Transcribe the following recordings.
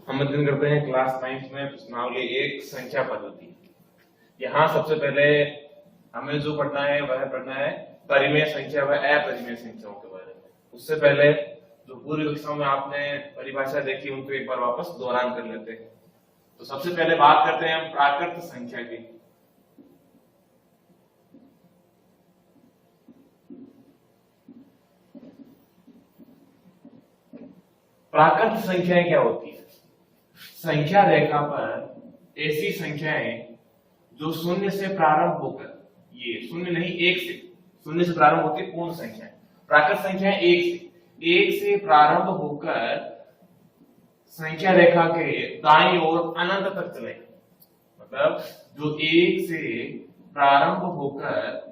हम अध्ययन करते हैं क्लास 9 में प्रश्नावली एक संख्या पद्धति। यहाँ सबसे पहले हमें जो पढ़ना है वह पढ़ना है परिमेय संख्या व अपरिमेय संख्याओं के बारे में। उससे पहले जो पूर्व कक्षाओं में आपने परिभाषा देखी उनको एक बार वापस दोहरान कर लेते हैं। तो सबसे पहले बात करते हैं हम प्राकृत संख्या की। प्राकृत संख्याएं क्या होती है? संख्या रेखा पर ऐसी संख्याएं जो शून्य से प्रारंभ होकर, ये शून्य नहीं एक से, शून्य से प्रारंभ होती है पूर्ण संख्याएं। प्राकृत संख्याएं एक से प्रारंभ होकर संख्या रेखा के दाईं ओर अनंत तक चले। मतलब जो एक से प्रारंभ होकर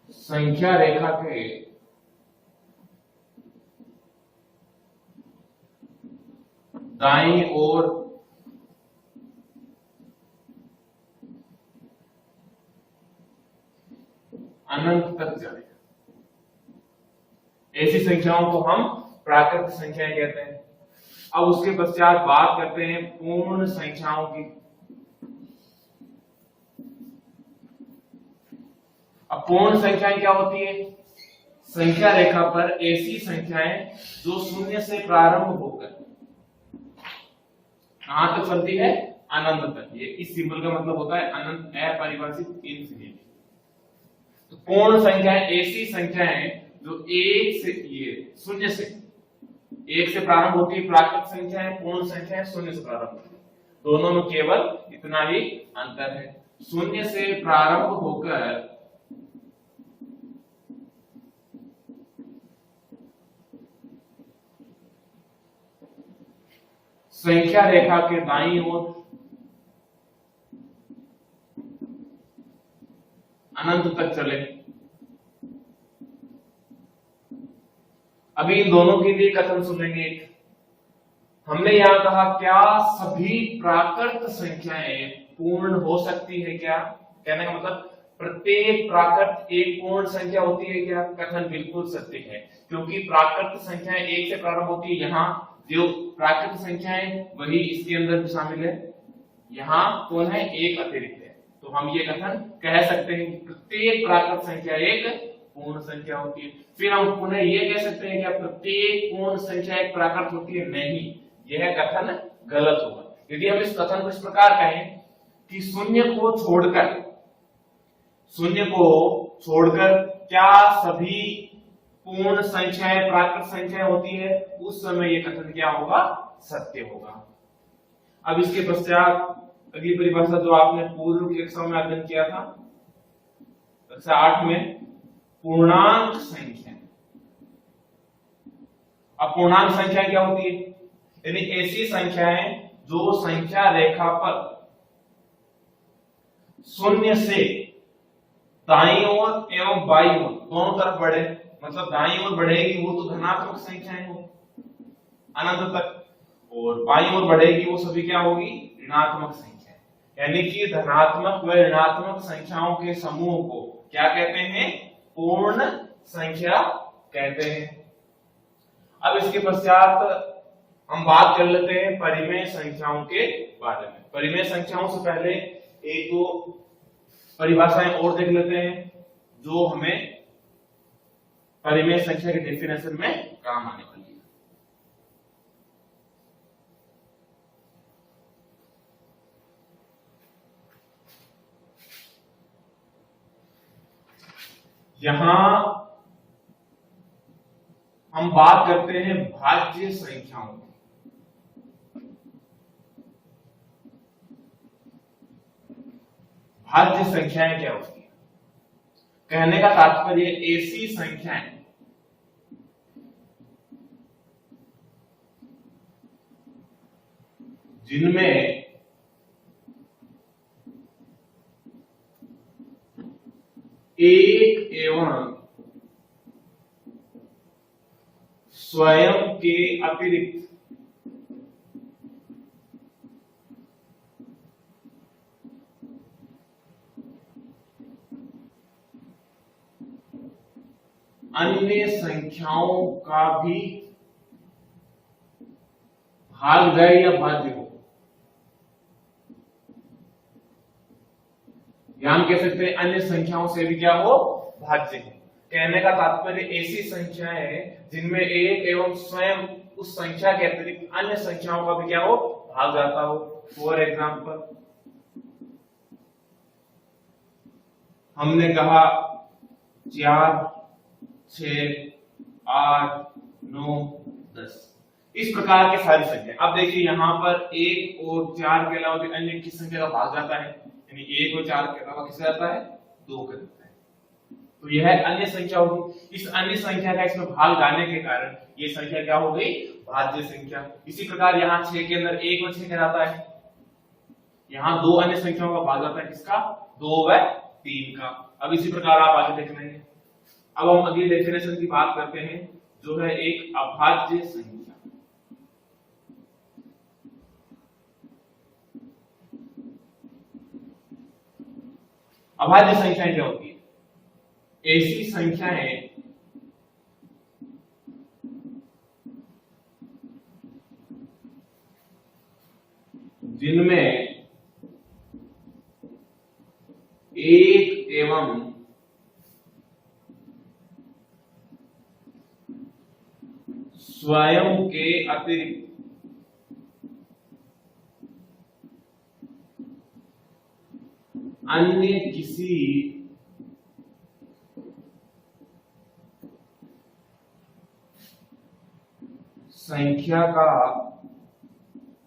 संख्या रेखा के दाईं ओर अनंत तक चले, ऐसी संख्याओं को हम प्राकृत संख्याएं कहते हैं। अब उसके पश्चात बात करते हैं पूर्ण संख्याओं की। अब पूर्ण संख्याएं क्या होती है? संख्या रेखा पर ऐसी संख्याएं जो शून्य से प्रारंभ होकर कहां तक चलती है? अनंत तक। ये इस सिंबल का मतलब होता है अनंत, अपरिभाषित, इनफिनिटी। तो पूर्ण संख्याएं ऐसी संख्याएं जो एक से, ये शून्य से, एक से प्रारंभ होती है प्राकृत संख्याएं, पूर्ण संख्याएं शून्य से प्रारंभ होती है। दोनों में केवल इतना ही अंतर है। शून्य से प्रारंभ होकर संख्या रेखा के दाईं ओर अनंत तक चले। अभी इन दोनों के लिए कथन सुनेंगे। हमने यहां कहा क्या सभी प्राकृत संख्याएं पूर्ण हो सकती है? क्या कहने का मतलब प्रत्येक प्राकृत एक पूर्ण संख्या होती है क्या? कथन बिल्कुल सत्य है, क्योंकि प्राकृत संख्याएं एक से प्रारंभ होती है। यहाँ जो प्राकृत संख्याएं वही इसके अंदर भी शामिल है। यहाँ कौन है? एक अतिरिक्त है। तो हम ये कथन कह सकते हैं कि प्रत्येक प्राकृत संख्या एक पूर्ण संख्या होती है। फिर हम पुनः ये कह सकते हैं कि प्रत्येक पूर्ण संख्या एक प्राकृत होती है? नहीं, यह कथन गलत होगा। यदि हम इस कथन को इस प्रकार कहें कि शून्य को छोड़कर क्या सभी पूर्ण संख्याएं प्राकृत संख्याएं होती है, उस समय ये कथन क्या होगा? सत्य होगा। अब इसके पश्चात अगली परिभाषा जो आपने पूर्व की कक्षा में अध्ययन किया था, कक्षा 8 में, पूर्णांक संख्या। अब पूर्णांक संख्या क्या होती है? यानी ऐसी संख्याएं जो संख्या रेखा पर शून्य से दाईं ओर एवं बाईं ओर दोनों तरफ बढ़े। मतलब दाईं ओर बढ़ेगी वो तो धनात्मक संख्याएं हो अनंत तक, और बाईं ओर बढ़ेगी वो सभी क्या होगी? ऋणात्मक संख्या। यानी कि धनात्मक व ऋणात्मक संख्याओं के समूह को क्या कहते हैं? पूर्ण संख्या कहते हैं। अब इसके पश्चात हम बात कर लेते हैं परिमेय संख्याओं के बारे में। परिमेय संख्याओं से पहले एक दो परिभाषाएं और देख लेते हैं जो हमें परिमेय संख्या के डेफिनेशन में काम आने वाली है। यहां हम बात करते हैं भाज्य संख्याओं की। भाज्य संख्याएं क्या होती है? कहने का तात्पर्य ऐसी संख्याएं जिनमें एक एवं स्वयं के अतिरिक्त अन्य संख्याओं का भी भाग जाए या भाज्य हो, या हम कह सकते हैं अन्य संख्याओं से भी क्या हो, भाज्य हो। कहने का तात्पर्य ऐसी संख्याएं जिनमें एक एवं स्वयं उस संख्या के अतिरिक्त अन्य संख्याओं का भी क्या हो, भाग जाता हो। फॉर एग्जाम्पल हमने कहा 4, 6, 8, 9, 10 इस प्रकार की सारी संख्या। अब देखिए यहां पर 1 और 4 के अलावा भी अन्य किस संख्या का भाग जाता है, यानी 1 और 4 के अलावा किसका जाता है, 2 का जाता है। तो यह अन्य संख्या होगी। इस अन्य संख्या का इसमें भाग जाने के कारण ये संख्या क्या हो गई, भाज्य संख्या। इसी प्रकार यहाँ 6 के अंदर 1 और 6 का जाता है, यहाँ 2 अन्य संख्याओं का भाग जाता है, किसका, 2 व 3 का। अब इसी प्रकार आप आगे देख लेंगे। अब हम अगली डेफिनेशन की बात करते हैं जो है एक अभाज्य संख्या। अभाज्य संख्याएं क्या होती है, ऐसी संख्याएं जिनमें एक एवं स्वयं के अतिरिक्त अन्य किसी संख्या का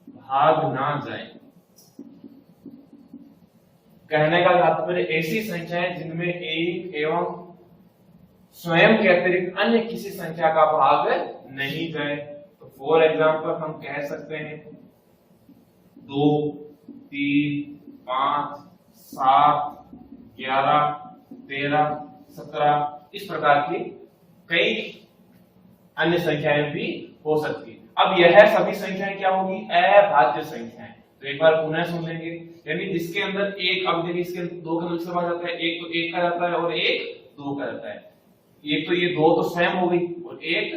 भाग ना जाए। कहने का तात्पर्य ऐसी संख्याएं जिनमें एक एवं स्वयं के अतिरिक्त अन्य किसी संख्या का भाग नहीं जाए। तो फॉर एग्जाम्पल हम कह सकते हैं 2, 3, 5, 7, 11, 13, 17 इस प्रकार की कई अन्य संख्याएं भी हो सकती है। अब यह सभी संख्याएं क्या होगी, अभाज्य संख्याएं। तो एक बार पुनः सुन लेंगे, यानी जिसके अंदर एक, अब देखिए इसके 2 का मिलकर भाग जाता है, एक तो 1 का जाता है और एक 2 का जाता है। एक तो ये 2 तो स्वयं हो गई और 1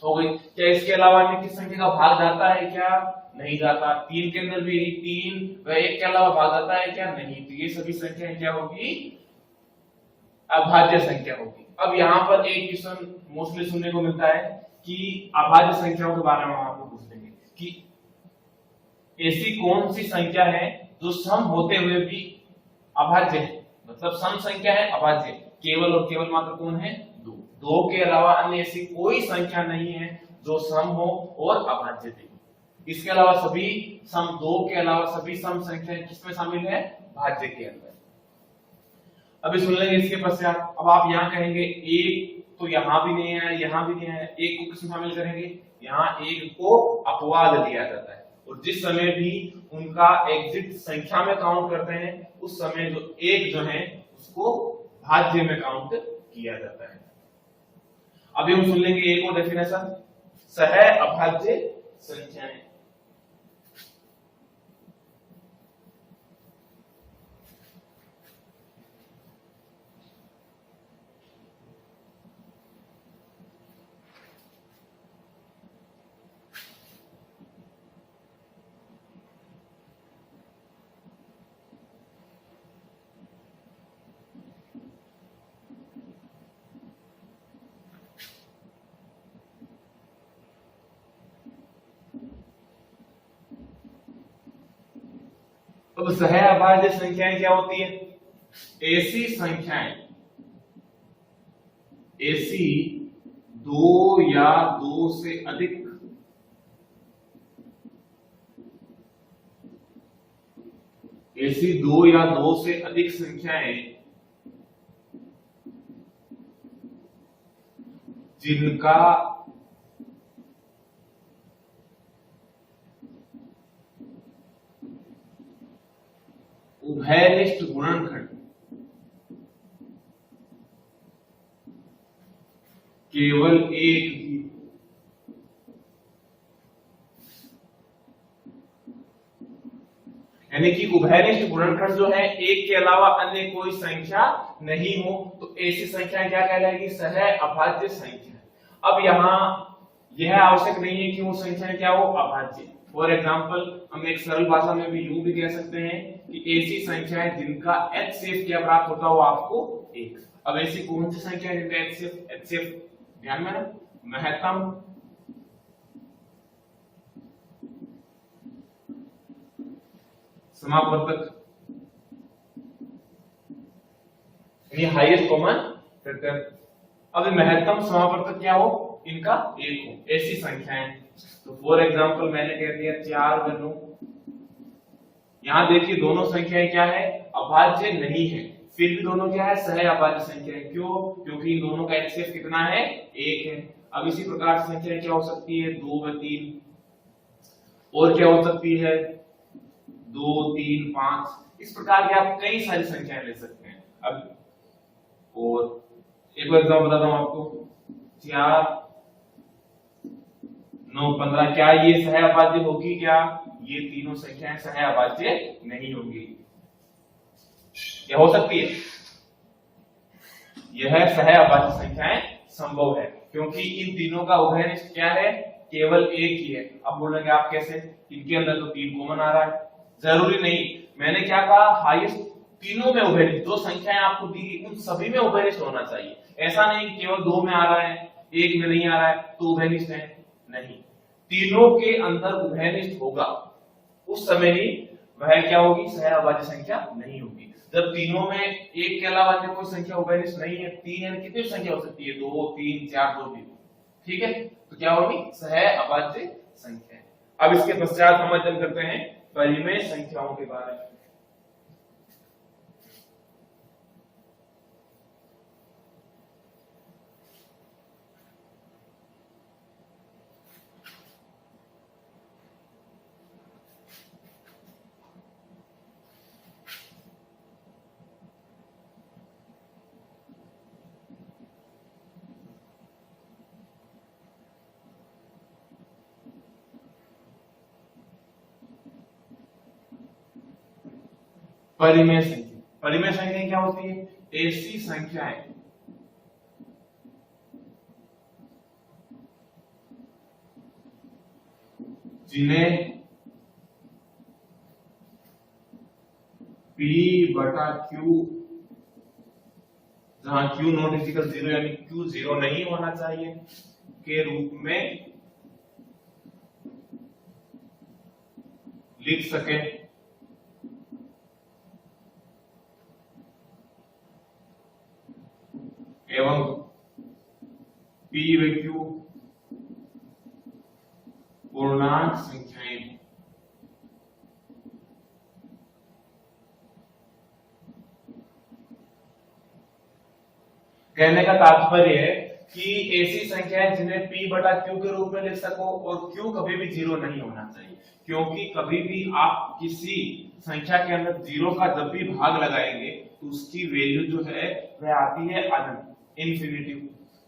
हो गई। क्या इसके अलावा अन्य किस संख्या का भाग जाता है क्या, नहीं जाता। 3 के अंदर भी 3 व 1 के अलावा भाग जाता है क्या, नहीं। तो ये सभी संख्याएं क्या होगी, अभाज्य संख्या होगी। अब यहाँ पर एक क्वेश्चन मोस्टली सुनने को मिलता है कि अभाज्य संख्याओं के बारे में हम आपको पूछ लेंगे कि ऐसी कौन सी संख्या है जो सम होते हुए भी अभाज्य है, मतलब सम संख्या है अभाज्य, केवल और केवल मात्र कौन है, 2। 2 के अलावा अन्य ऐसी कोई संख्या नहीं है जो सम हो और अभाज्य भी। इसके अलावा सभी सम, 2 के अलावा सभी सम संख्याएं किसमें शामिल है, भाज्य के अंदर। अभी सुन लेंगे इसके पश्चात। अब आप यहाँ कहेंगे एक तो यहाँ भी नहीं है, यहाँ भी नहीं है, एक को किसमें शामिल करेंगे, यहाँ एक को अपवाद लिया जाता है और जिस समय भी उनका एग्जिट संख्या में काउंट करते हैं उस समय जो एक जो है उसको भाज्य में काउंट किया जाता है। अभी हम सुन लेंगे एक और डेफिनेशन, सह अभाज्य संख्याएं। तो सह अभाज्य संख्याएं क्या होती है, ऐसी संख्याएं, ऐसी 2 या 2 से अधिक ऐसी 2 या 2 से अधिक संख्याएं जिनका उभयनिष्ठ गुणनखंड केवल एक ही, यानी कि उभयनिष्ठ गुणनखंड जो है एक के अलावा अन्य कोई संख्या नहीं हो तो ऐसी संख्या क्या कहलाएगी, सह अभाज्य संख्या। अब यहाँ यह आवश्यक नहीं है कि वो संख्या क्या हो, अभाज्य। फॉर एग्जाम्पल हम एक सरल भाषा में भी यूं भी कह सकते हैं कि ऐसी संख्याएं जिनका HCF क्या प्राप्त होता हो आपको 1। अब ऐसी कौन सी संख्या है जिनका HCF ध्यान में, महत्तम, समापवर्तक, यानी हाईएस्ट कॉमन फैक्टर। अब महत्तम समापवर्तक क्या हो, इनका 1 हो, ऐसी संख्याएं। तो फॉर एग्जांपल मैंने कह दिया 4 गणों, यहां देखिए दोनों संख्याएं क्या है, अभाज्य नहीं है, फिर भी दोनों क्या है, सह अभाज्य संख्या है। क्यों, क्योंकि इन दोनों का HCF कितना है, 1 है। अब इसी प्रकार संख्या क्या हो सकती है, 2 व 3, और क्या हो सकती है 2 3 5, इस प्रकार की आप कई सारी संख्याएं ले सकते हैं। अब और एक बार एग्जांपल बताता हूं आपको, 4 9 15, क्या ये सह अभाज्य होगी, क्या ये तीनों संख्याएं सह अभाज्य नहीं होंगी, क्या हो सकती है, यह सह अभाज्य संख्याएं संभव है क्योंकि इन तीनों का उभयनिष्ठ क्या है, केवल एक ही है। अब बोलेंगे आप कैसे, इनके अंदर तो 3 कॉमन आ रहा है, जरूरी नहीं, मैंने क्या कहा, हाईएस्ट तीनों में उभयनिष्ठ, जो संख्याएं आपको दी उन सभी में उभयनिष्ठ होना चाहिए। ऐसा नहीं केवल 2 में आ रहा है, 1 में नहीं आ रहा है तो उभयनिष्ठ है, नहीं, तीनों के अंदर उभयनिष्ठ होगा, उस समय ही वह क्या होगी, सह अभाज्य संख्या नहीं होगी। जब तीनों में एक के अलावा अन्य कोई संख्या उभयनिष्ठ नहीं है, 3 यानी कितनी संख्या हो सकती है, 2 3 4 2 भी, ठीक है, तो क्या होगी, सह अभाज्य संख्या। अब इसके पश्चात हम अध्ययन करते हैं परिमेय संख्याओं के बारे में। परिमेय संख्या, परिमेय संख्या क्या होती है, ऐसी संख्याएं जिन्हें P बटा Q, जहां Q नॉट इक्वल 0 यानी Q 0 नहीं होना चाहिए, के रूप में लिख सके, एवं P व Q पूर्णांक संख्याएं। कहने का तात्पर्य है कि ऐसी संख्याएं जिन्हें P बटा Q के रूप में लिख सको और Q कभी भी 0 नहीं होना चाहिए, क्योंकि कभी भी आप किसी संख्या के अंदर 0 का जब भी भाग लगाएंगे तो उसकी वैल्यू जो है वह आती है अनंत, इन्फिनिटी,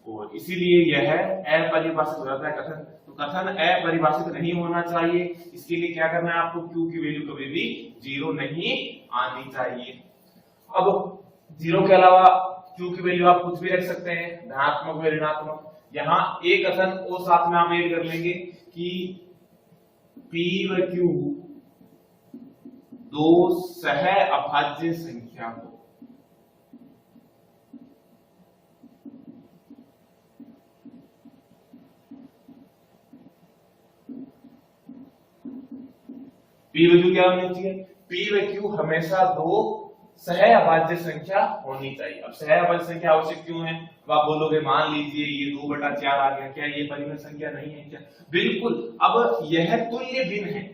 और इसीलिए यह अपरिभाषित हो जाता है कथन। तो कथन अपरिभाषित नहीं होना चाहिए, इसके लिए क्या करना है आपको, Q की वैल्यू कभी भी 0 नहीं आनी चाहिए। अब 0 के अलावा Q की वैल्यू आप कुछ भी रख सकते हैं, धनात्मक व ऋणात्मक। यहाँ एक कथन और साथ में हम ऐड कर लेंगे कि P व Q दो सह अभाज्य संख्या हो। P व Q क्या होनी चाहिए, P व Q हमेशा दो सह अभाज्य संख्या होनी चाहिए। अब सह अभाज्य संख्या आवश्यक क्यों है, अब आप बोलोगे मान लीजिए ये 2/4 आ गया, क्या ये परिमेय संख्या नहीं है क्या, बिल्कुल। अब यह तुल्य भिन्न है,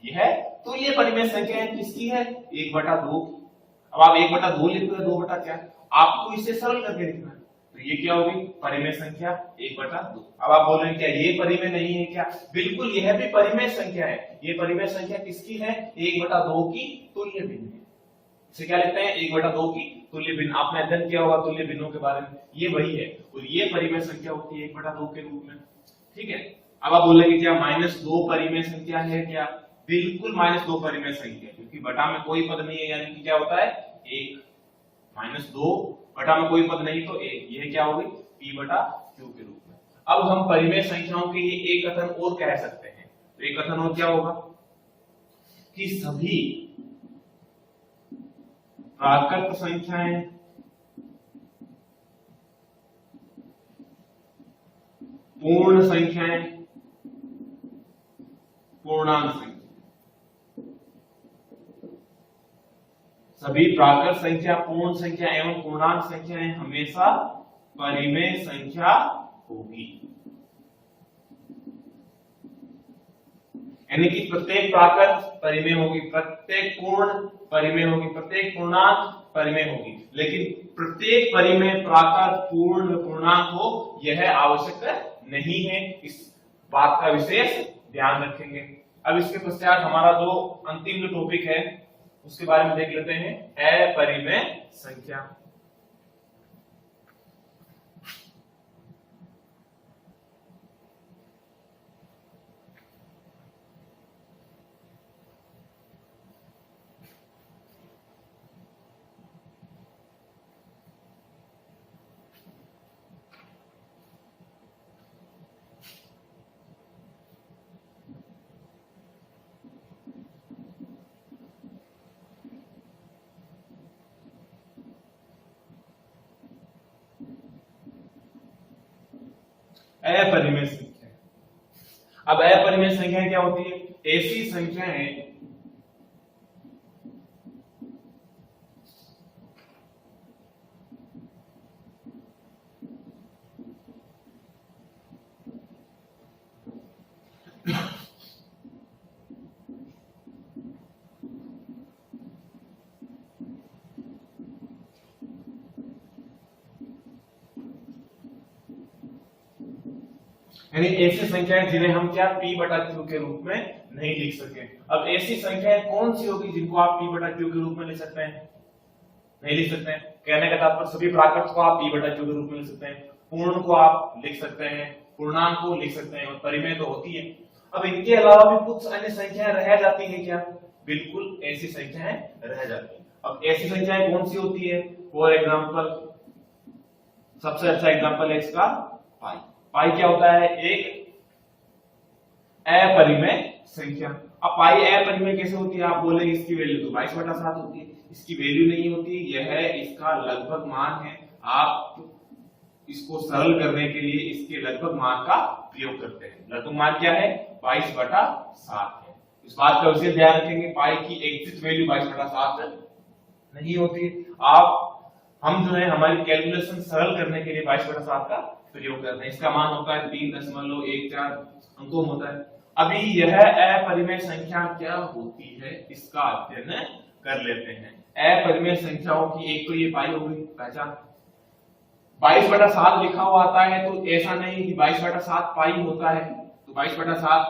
यह तुल्य परिमेय संख्या है, किसकी है, 1/2। अब आप 1/2 लिखते हो, 2/4, आपको इसे सरल करके लिखना है, तो ये क्या होगी, परिमेय संख्या 1/2। अब आप बोल रहे हैं क्या ये परिमेय नहीं है क्या, बिल्कुल यह भी परिमेय संख्या है। ये परिमेय संख्या किसकी है, 1/2 की तुल्य भिन्न है। इसे क्या लिखते हैं, 1/2 की तुल्य भिन्न। आपने अध्ययन किया होगा तुल्य भिन्नों के बारे में, ये वही है, और ये परिमेय संख्या होती है 1/2 के रूप में, ठीक है। अब आप बोलेंगे क्या -2 परिमेय संख्या है क्या, बिल्कुल -2 परिमेय संख्या, क्योंकि बटा में कोई पद नहीं है, यानी कि क्या होता है 1, -2 बटा में कोई पद नहीं तो 1, यह क्या होगी p बटा q के रूप में। अब हम परिमेय संख्याओं के लिए एक कथन और कह सकते हैं, तो एक कथन और क्या होगा कि सभी प्राकृत संख्याएं पूर्ण संख्याएं पूर्णांक संख्या, सभी प्राकृत संख्या, पूर्ण संख्या एवं पूर्णांक संख्याएं हमेशा परिमेय संख्या होगी। यानी कि प्रत्येक प्राकृत परिमेय होगी, प्रत्येक पूर्ण परिमेय होगी, प्रत्येक पूर्णांक परिमेय होगी, लेकिन प्रत्येक परिमेय प्राकृत पूर्ण पूर्णांक हो यह आवश्यक नहीं है। इस बात का विशेष ध्यान रखेंगे। अब इसके पश्चात हमारा जो अंतिम जो टॉपिक है उसके बारे में देख लेते हैं, अपरिमेय संख्या। अपरिमेय संख्या, अब अपरिमेय संख्या क्या होती है? ऐसी संख्याएं यानी ऐसी संख्याएं जिन्हें हम क्या p बटा q के रूप में नहीं लिख सके। अब ऐसी संख्याएं कौन सी होगी जिनको आप p बटा q के रूप में लिख सकते हैं? नहीं लिख सकते हैं। कहने का तात्पर्य सभी प्राकृत को आप p बटा q के रूप में लिख सकते हैं, पूर्ण को आप लिख सकते हैं, पूर्णांक को लिख सकते हैं, और परिमेय तो होती है। अब इनके अलावा भी कुछ अन्य संख्याएं रह जाती है क्या? बिल्कुल ऐसी संख्याएं रह जाती है। अब ऐसी संख्याएं कौन सी होती है? फॉर एग्जाम्पल, सबसे अच्छा एग्जाम्पल है इसका पाई। पाई क्या होता है? एक अपरिमेय संख्या। अब पाई अपरिमेय कैसे होती है? आप बोले इसकी वैल्यू तो 22/7 होती है, इसकी वैल्यू नहीं होती, यह इसका लगभग मान है। आप इसको सरल करने के लिए इसके लगभग मान का प्रयोग करते हैं। लगभग मान क्या है? 22/7 है। इस बात का विशेष ध्यान रखेंगे, पाई की एग्जैक्ट वैल्यू 22/7 नहीं होती। हम जो है हमारी कैलकुलेशन सरल करने के लिए 22/7 का प्रयोग करते हैं। इसका मान होता है 3.14 अंकों होता है। अभी यह अपरिमेय संख्या क्या होती है इसका अध्ययन कर लेते हैं। अपरिमेय संख्याओं की एक तो ये पाई हो गई पहचान। 22/7 लिखा हुआ आता है तो ऐसा नहीं कि 22/7 पाई होता है तो 22/7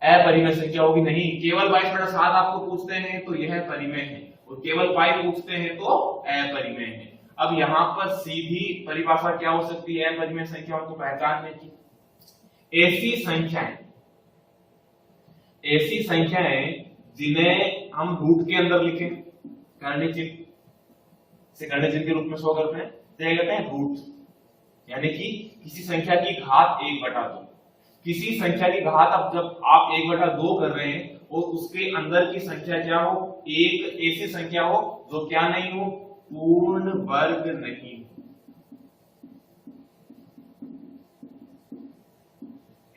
अपरिमेय संख्या होगी, नहीं। केवल 22/7 आपको पूछते हैं तो यह परिमेय है, और केवल पाई पूछते हैं तो अपरिमेय है। अब यहाँ पर सीधी परिभाषा क्या हो सकती है अपरिमेय संख्याओं को पहचानने की? ऐसी संख्याएं जिन्हें हम रूट के अंदर लिखें, करनी चिन्ह से करनी चिन्ह के रूप में शो करते हैं, कहते हैं रूट। यानी कि किसी संख्या की घात 1/2, किसी संख्या की घात, अब जब आप 1/2 कर रहे हैं और उसके अंदर की संख्या क्या हो? एक ऐसी संख्या हो जो क्या नहीं हो? पूर्ण वर्ग नहीं हो,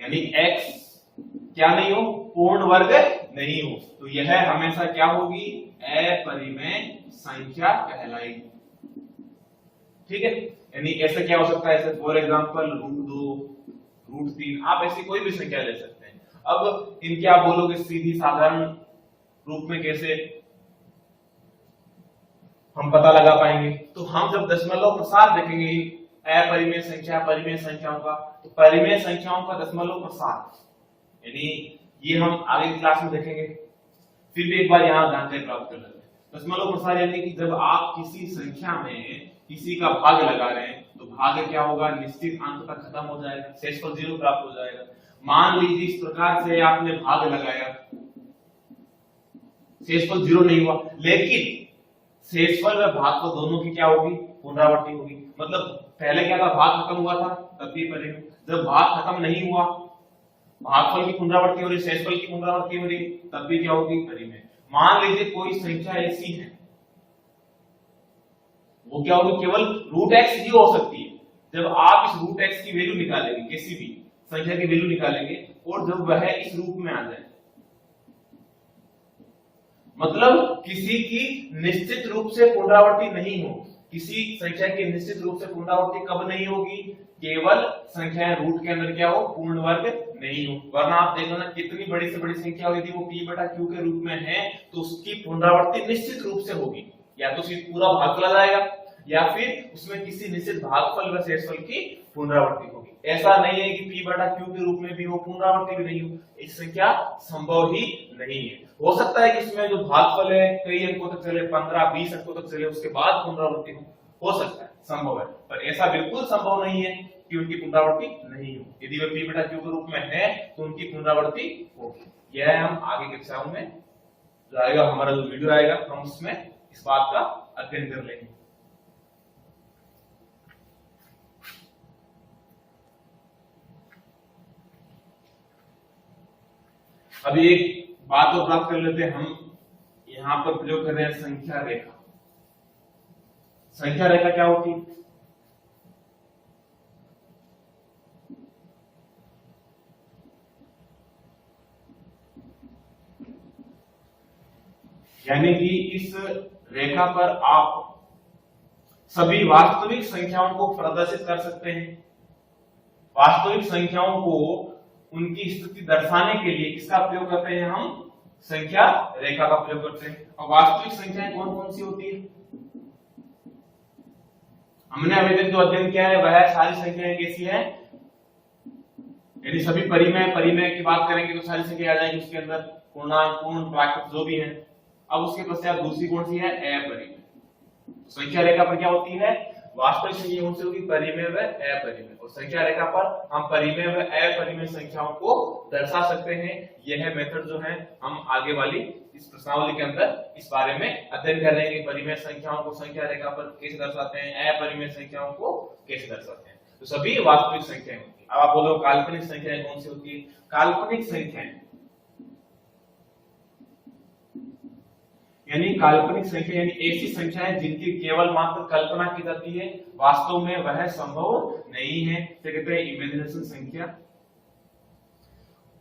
यानी x क्या नहीं हो? पूर्ण वर्ग नहीं हो, तो यह हमेशा क्या होगी? अपरिमेय संख्या कहलाएगी। ठीक है, यानी ऐसा क्या हो सकता है? ऐसे फॉर एग्जांपल √2, √3, आप ऐसी कोई भी संख्या ले सकते हैं। अब इनके आप बोलोगे सीधी साधारण रूप में कैसे हम पता लगा पाएंगे? तो हम जब दशमलव प्रसार देखेंगे अपरिमेय संख्या परिमेय संख्याओं का, तो परिमेय संख्याओं का दशमलव प्रसार, यानी ये हम आगे क्लास में देखेंगे। फिर भी एक बार यहाँ जानकारी प्राप्त कर लेते हैं। दशमलव प्रसार यानी कि जब आप किसी संख्या में किसी का भाग लगा रहे हैं तो भाग क्या होगा? निश्चित अंक तक खत्म हो जाएगा, शेषफल 0 प्राप्त हो जाएगा। मान लीजिए इस प्रकार से आपने भाग लगाया शेषफल 0 नहीं हुआ, लेकिन शेषफल व भागफल दोनों की क्या होगी, पुनरावृत्ति होगी। मतलब पहले क्या था, भाग खत्म हुआ था तब भी परिमेय, जब भाग खत्म नहीं हुआ, भागफल की पुनरावृत्ति हो रही, शेषफल की पुनरावृत्ति हो रही, तब भी क्या होगी, परिमेय। मान लीजिए कोई संख्या ऐसी है, वो क्या होगी, केवल रूट एक्स ही हो सकती है। जब आप इस रूट एक्स की वैल्यू निकालेंगे, किसी भी संख्या की वैल्यू निकालेंगे, और जब वह इस रूप में आ जाए, मतलब किसी की निश्चित रूप से पुनरावृत्ति नहीं हो, किसी संख्या की निश्चित रूप से पुनरावृत्ति कब नहीं होगी, केवल संख्या रूट के अंदर क्या हो, पूर्ण वर्ग नहीं हो। वरना आप देखो ना, कितनी बड़ी से बड़ी संख्या हुई थी, वो p बटा q के रूप में है, तो उसकी पुनरावृत्ति निश्चित रूप से होगी, या तो सिर्फ पूरा भाग चला जाएगा, या फिर उसमें किसी निश्चित भागफल व शेषफल की पुनरावृत्ति होगी। ऐसा नहीं है कि p बटा q के रूप में भी हो, पुनरावृत्ति भी नहीं हो, एक संख्या संभव ही नहीं है। हो सकता है कि इसमें जो भागफल है कई अंकों तक चले, 15-20 अंकों तक चले, उसके बाद पुनरावृत्ति हो सकता है, संभव है, पर ऐसा बिल्कुल संभव नहीं है कि उनकी पुनरावृत्ति नहीं हो। यदि वे p बटा q के रूप में है तो उनकी पुनरावृत्ति होगी। यह हम आगे कक्षाओं में जो आएगा, हमारा जो वीडियो आएगा, हम उसमें इस बात का अध्ययन कर लेंगे। अभी एक बात और प्राप्त कर लेते हैं, हम यहां पर प्रयोग कर रहे हैं संख्या रेखा। संख्या रेखा क्या होती है, यानी कि इस रेखा पर आप सभी वास्तविक संख्याओं को प्रदर्शित कर सकते हैं। वास्तविक संख्याओं को उनकी स्थिति दर्शाने के लिए किसका प्रयोग करते हैं, हम संख्या रेखा का प्रयोग करते हैं। और वास्तविक संख्याएं कौन कौन सी होती है, हमने अभी तक जो अध्ययन किया है वह सारी संख्याएं कैसी है, यदि सभी परिमेय की बात करेंगे तो सारी संख्या आ जाएगी उसके अंदर, पूर्णांक, पूर्ण, प्राकृत जो भी है। अब उसके पश्चात दूसरी कौन सी है, अपरिमेय। संख्या रेखा पर क्या होती है, वास्तविक संख्या कौन सी होगी, परिमेय व अपरिमेय। और संख्या रेखा पर हम परिमेय व अपरिमेय संख्याओं को दर्शा सकते हैं। यह मेथड जो है हम आगे वाली इस प्रश्नावली के अंदर इस बारे में अध्ययन कर रहे हैं कि परिमेय संख्याओं को संख्या रेखा पर कैसे दर्शाते हैं, अपरिमेय संख्याओं को कैसे दर्शाते हैं। तो सभी वास्तविक संख्याएं होती है। अब आप बोलो काल्पनिक संख्याएं कौन सी होती है, काल्पनिक संख्याएं यानी काल्पनिक संख्या यानी ऐसी संख्याएं जिनकी केवल मात्र कल्पना की जाती है, वास्तव में वह संभव नहीं है, तो कहते हैं इमेजिनेशन संख्या।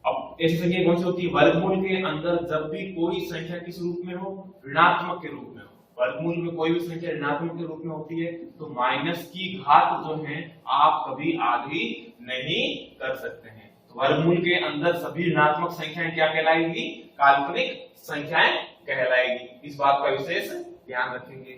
अब ऐसी संख्या कौन सी होती है, वर्गमूल के अंदर जब भी कोई संख्या किस रूप में हो, ऋणात्मक के रूप में हो। वर्गमूल में कोई भी संख्या ऋणात्मक के रूप में होती है तो माइनस की घात जो है आप कभी आधी नहीं कर सकते हैं। तो वर्गमूल के अंदर सभी ऋणात्मक संख्याएं क्या कहलाएगी, काल्पनिक संख्याएं कहलाएगी। इस बात का विशेष ध्यान रखेंगे।